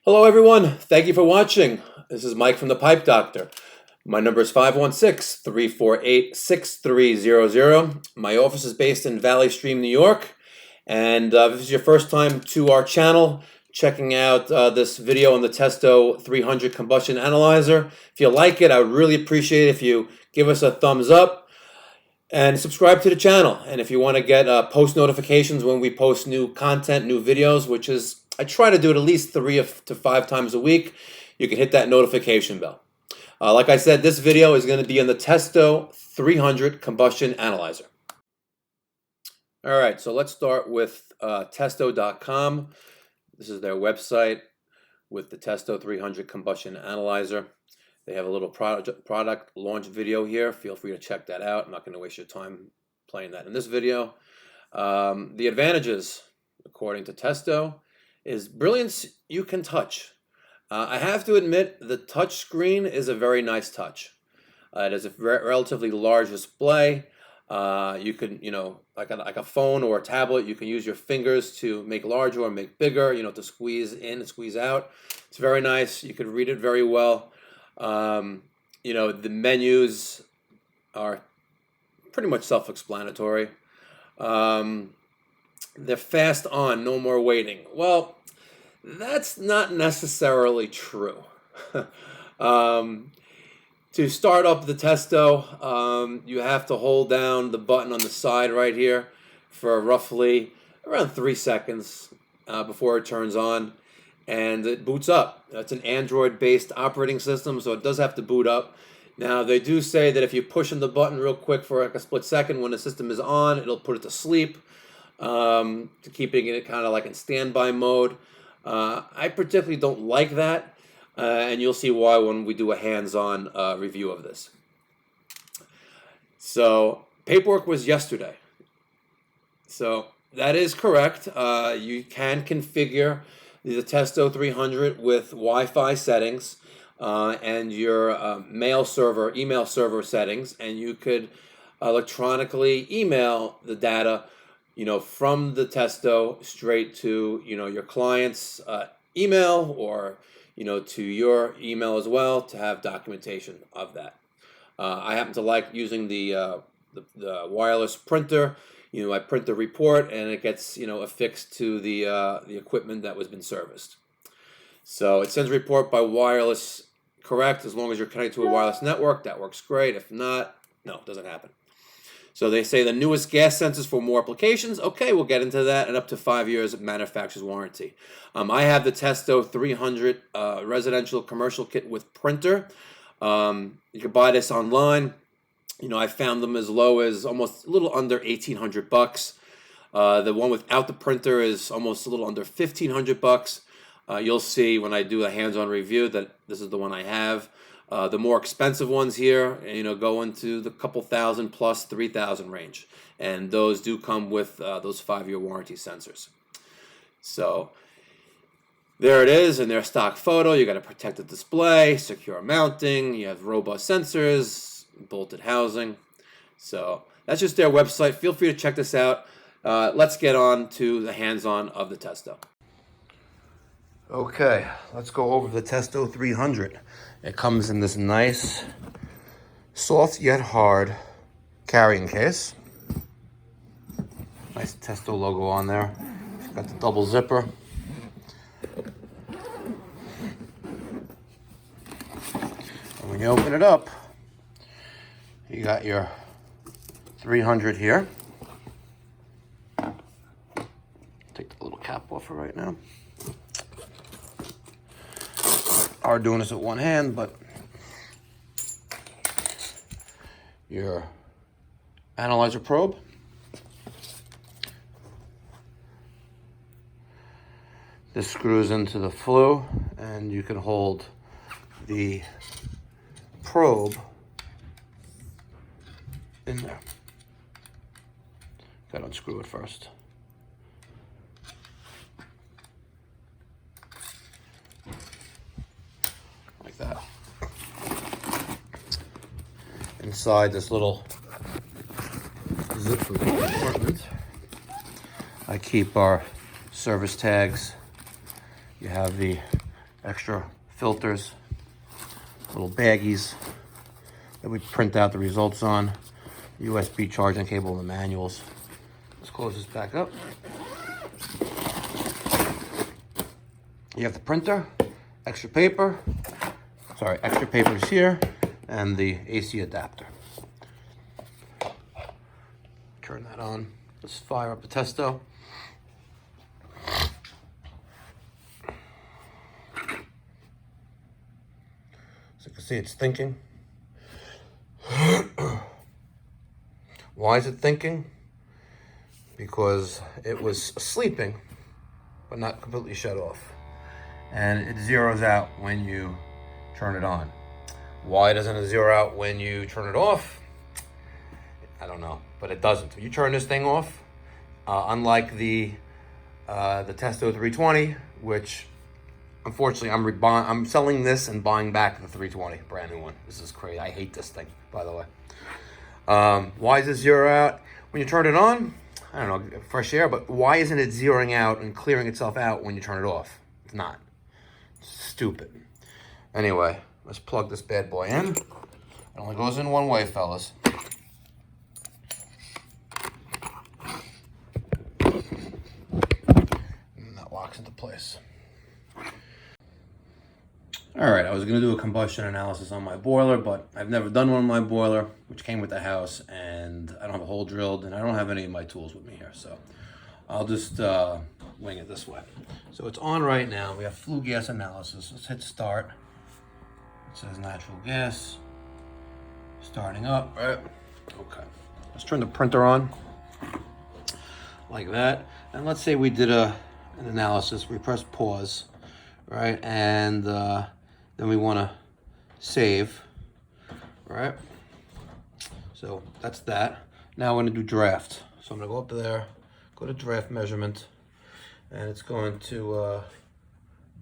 Hello, everyone. Thank you for watching. This is Mike from the Pipe Doctor. My number is 516-348-6300. My office is based in Valley Stream, New York. And if this is your first time to our channel, checking out this video on the Testo 300 combustion analyzer. If you like it, I would really appreciate it if you give us a thumbs up and subscribe to the channel. And if you want to get post notifications when we post new content, new videos, which is I try to do it at least 3 to 5 times a week, you can hit that notification bell. Like I said, this video is going to be on the Testo 300 combustion analyzer. All right, so let's start with Testo.com. This is their website with the Testo 300 combustion analyzer. They have a little product launch video here. Feel free to check that out. I'm not going to waste your time playing that in this video. The advantages, according to Testo, is brilliance you can touch. I have to admit, the touch screen is a very nice touch. It is a relatively large display. You can, like a phone or a tablet, you can use your fingers to make larger or make bigger, to squeeze in and squeeze out. It's very nice. You can read it very well. The menus are pretty much self-explanatory. They're fast on, no more waiting. Well, that's not necessarily true. To start up the Testo, you have to hold down the button on the side right here for roughly around 3 seconds before it turns on, and it boots up. It's an Android-based operating system, so it does have to boot up. Now, they do say that if you push on the button real quick for like a split second when the system is on, it'll put it to sleep, to keeping it kind of like in standby mode. I particularly don't like that, and you'll see why when we do a hands-on review of this. So, paperwork was yesterday. So, that is correct. You can configure the Testo 300 with Wi-Fi settings and your email server settings, and you could electronically email the data from the Testo straight to, your client's email or, to your email as well to have documentation of that. I happen to like using the wireless printer. I print the report and it gets, affixed to the equipment that was been serviced. So it sends a report by wireless, correct, as long as you're connected to a wireless network. That works great. If not, no, it doesn't happen. So they say the newest gas sensors for more applications. Okay, we'll get into that, and up to 5 years of manufacturer's warranty. I have the Testo 300 residential commercial kit with printer. You can buy this online. I found them as low as almost a little under $1,800. The one without the printer is almost a little under $1,500. You'll see when I do a hands-on review that this is the one I have. The more expensive ones here, go into the couple thousand plus 3,000 range, and those do come with those 5-year warranty sensors. So there it is in their stock photo. You got a protected display, secure mounting. You have robust sensors, bolted housing. So that's just their website. Feel free to check this out. Let's get on to the hands-on of the Testo. Okay, let's go over the Testo 300. It comes in this nice, soft yet hard carrying case. Nice Testo logo on there. It's got the double zipper. And when you open it up, you got your 300 here. Take the little cap off for right now. Hard doing this with one hand, but your analyzer probe. This screws into the flue, and you can hold the probe in there. Gotta unscrew it first. That. Inside this little zip compartment, I keep our service tags. You have the extra filters, little baggies that we print out the results on, USB charging cable and the manuals. Let's close this back up. You have the printer, extra paper is here, and the AC adapter. Turn that on. Let's fire up the Testo. So you can see it's thinking. Why is it thinking? Because it was sleeping, but not completely shut off. And it zeroes out when you turn it on. Why doesn't it zero out when you turn it off? I don't know, but it doesn't. You turn this thing off, unlike the Testo 320, which unfortunately I'm selling this and buying back the 320, brand new one. This is crazy. I hate this thing, by the way. Why is it zero out when you turn it on? I don't know, fresh air, but why isn't it zeroing out and clearing itself out when you turn it off? It's not. It's stupid. Anyway, let's plug this bad boy in. It only goes in one way, fellas. And that locks into place. All right, I was gonna do a combustion analysis on my boiler, but I've never done one on my boiler, which came with the house, and I don't have a hole drilled, and I don't have any of my tools with me here, so I'll just wing it this way. So it's on right now. We have flue gas analysis. Let's hit start. It says natural gas, starting up, right? Okay, let's turn the printer on, like that. And let's say we did an analysis, we press pause, right? And then we want to save, right? So that's that. Now I'm going to do draft. So I'm going to go up there, go to draft measurement, and it's going to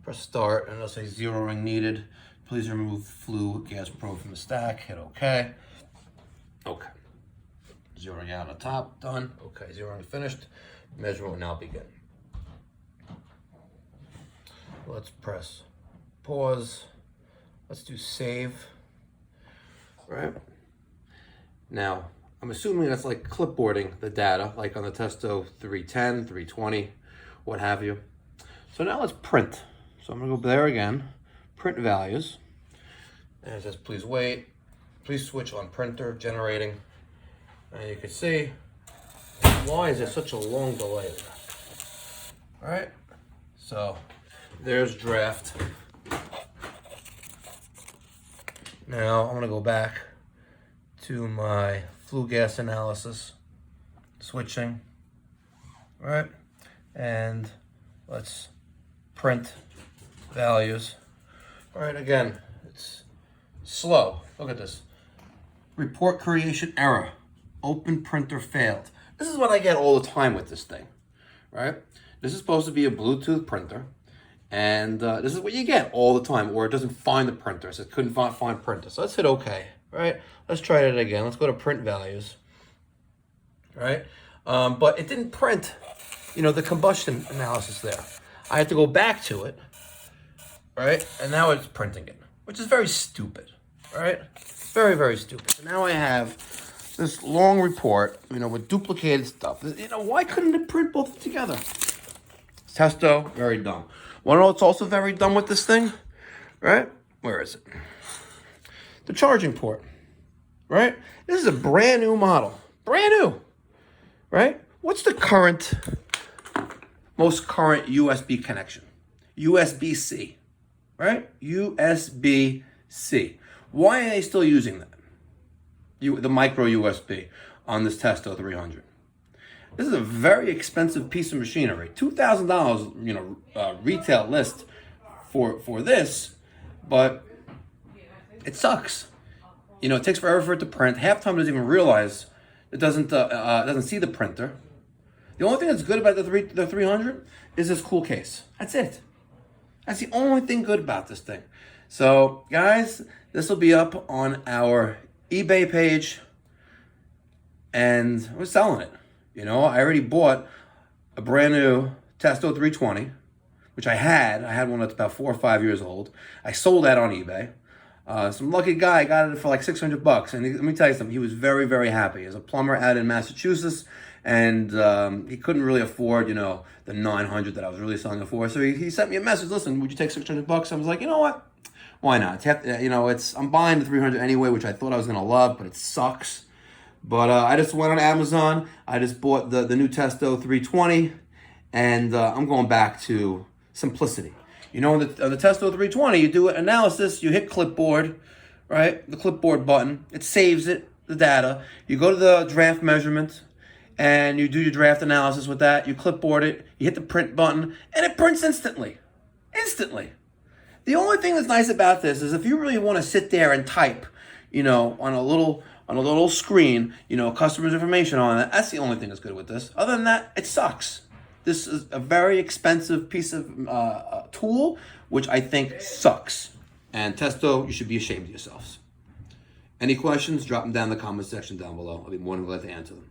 press start, and it'll say zeroing needed. Please remove flue gas probe from the stack. Hit OK. OK. Zeroing out on top, done. OK, zeroing finished. Measurement will now begin. Let's press pause. Let's do save, right? Now, I'm assuming that's like clipboarding the data, like on the Testo 310, 320, what have you. So now let's print. So I'm gonna go there again, print values. And it says, please wait, please switch on printer, generating. And you can see, why is there such a long delay there? All right, so there's draft. Now I'm gonna go back to my flue gas analysis, switching, right? And let's print values. All right, again, it's slow. Look at this. Report creation error. Open printer failed. This is what I get all the time with this thing, right? This is supposed to be a Bluetooth printer. And this is what you get all the time, or it doesn't find the printer. So it couldn't find printer. So let's hit OK, right? Let's try it again. Let's go to print values, right? But it didn't print, the combustion analysis there. I had to go back to it, right? And now it's printing it, which is very stupid, right? Very, very stupid. So now I have this long report, with duplicated stuff. Why couldn't it print both together? Testo, very dumb. Want to know what's also very dumb with this thing? Right? Where is it? The charging port. Right? This is a brand new model. Brand new. Right? What's the most current USB connection? USB-C. Right? USB-C. Why are they still using that? The micro USB on this Testo 300. This is a very expensive piece of machinery. $2,000, retail list for this, but it sucks. It takes forever for it to print. Half the time it doesn't even realize it doesn't see the printer. The only thing that's good about the 300 is this cool case. That's it. That's the only thing good about this thing. So, guys, this will be up on our eBay page, and we're selling it. I already bought a brand new Testo 320 which I had one that's about 4 or 5 years old. I sold that on eBay. Some lucky guy got it for like $600, and let me tell you something. He was very, very happy. He's a plumber out in Massachusetts, and he couldn't really afford, the 900 that I was really selling it for. So he sent me a message. Listen, would you take $600? I was like, you know what? Why not? I'm buying the 300 anyway, which I thought I was gonna love, but it sucks. But I just went on Amazon. I just bought the new Testo 320, and I'm going back to simplicity. On the Testo 320, you do an analysis, you hit clipboard, right? The clipboard button, it saves the data. You go to the draft measurement, and you do your draft analysis with that. You clipboard it, you hit the print button, and it prints instantly. Instantly. The only thing that's nice about this is if you really want to sit there and type, on a little screen, customer's information on it, that's the only thing that's good with this. Other than that, it sucks. This is a very expensive piece of tool, which I think sucks. And Testo, you should be ashamed of yourselves. Any questions? Drop them down in the comment section down below. I'll be more than glad to answer them.